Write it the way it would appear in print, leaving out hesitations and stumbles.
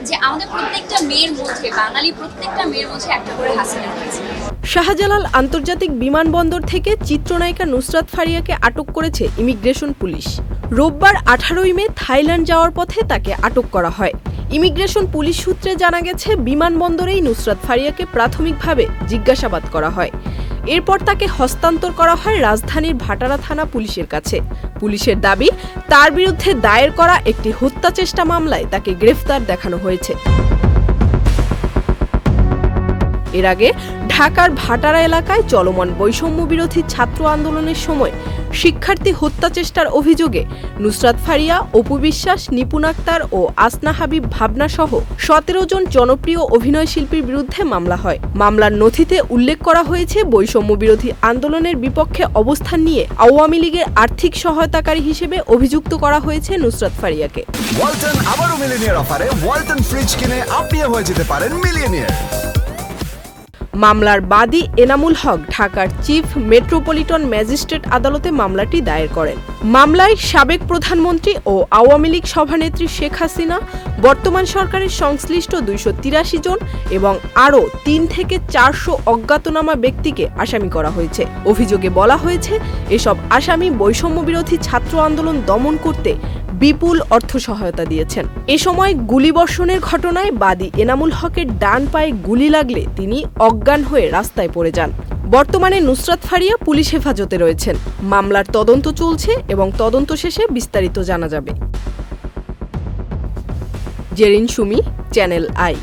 যে আমাদের প্রত্যেকটা মেয়ের মধ্যে, বাঙালি প্রত্যেকটা মেয়ের মধ্যে একটা করে হাসিনা রয়েছে। শাহজালাল আন্তর্জাতিক বিমানবন্দর থেকে চিত্রনায়িকা নুসরাত ফারিয়াকে আটক করেছে ইমিগ্রেশন পুলিশ। রোববার 18 মে থাইল্যান্ড যাওয়ার পথে তাকে আটক করা হয়। ইমিগ্রেশন পুলিশ সূত্রে জানা গেছে, বিমানবন্দরেই নুসরাত ফারিয়াকে প্রাথমিকভাবে জিজ্ঞাসাবাদ করা হয়। এরপর তাকে হস্তান্তর করা হয় রাজধানীর ভাটারা থানা পুলিশের কাছে। পুলিশের দাবি, তার বিরুদ্ধে দায়ের করা একটি হত্যাচেষ্টা মামলায় তাকে গ্রেফতার দেখানো হয়েছে। এর আগে ঢাকার ভাটারা এলাকায় চলমান বৈষম্য বিরোধী ছাত্র আন্দোলনের সময় শিক্ষার্থী হত্যাচেষ্টার অভিযোগে নুসরাত ফারিয়া, অপু বিশ্বাস, নিপুণ আক্তার ও আসনা হাবিব ভাবনা সহ 17 জন জনপ্রিয় অভিনয় শিল্পীর বিরুদ্ধে মামলা হয়। মামলার নথিতে উল্লেখ করা হয়েছে, বৈষম্য বিরোধী আন্দোলনের বিপক্ষে অবস্থান নিয়ে আওয়ামী লীগের আর্থিক সহায়তাকারী হিসেবে অভিযুক্ত করা হয়েছে নুসরাত ফারিয়াকে। ওয়ালটন আবারও মিলিয়নিয়ার অফারে ওয়ালটন ফ্রিজ কিনে আপনিও হয়ে যেতে পারেন মিলিয়নিয়ার। মামলার বাদী এনামুল হক ঢাকার চিফ মেট্রোপলিটন ম্যাজিস্ট্রেট আদালতে মামলাটি দায়ের করেন। মামলায় সাবেক প্রধানমন্ত্রী ও আওয়ামী লীগ সভানেত্রী শেখ হাসিনা, বর্তমান সরকারের সংশ্লিষ্ট 283 জন এবং আরও 3 থেকে 400 অজ্ঞাতনামা ব্যক্তিকে আসামি করা হয়েছে। অভিযোগে বলা হয়েছে, এসব আসামি বৈষম্য বিরোধী ছাত্র আন্দোলন দমন করতে বিপুল অর্থ সহায়তা দিয়েছেন। এ সময় গুলিবর্ষণের ঘটনায় বাদী এনামুল হকের ডান পায়ে গুলি লাগলে তিনি অজ্ঞান হয়ে রাস্তায় পড়ে যান। বর্তমানে নুসরাত ফারিয়া পুলিশ হেফাজতে রয়েছেন। মামলার তদন্ত চলছে এবং তদন্ত শেষে বিস্তারিত জানা যাবে। Zerin Sumi, Channel I.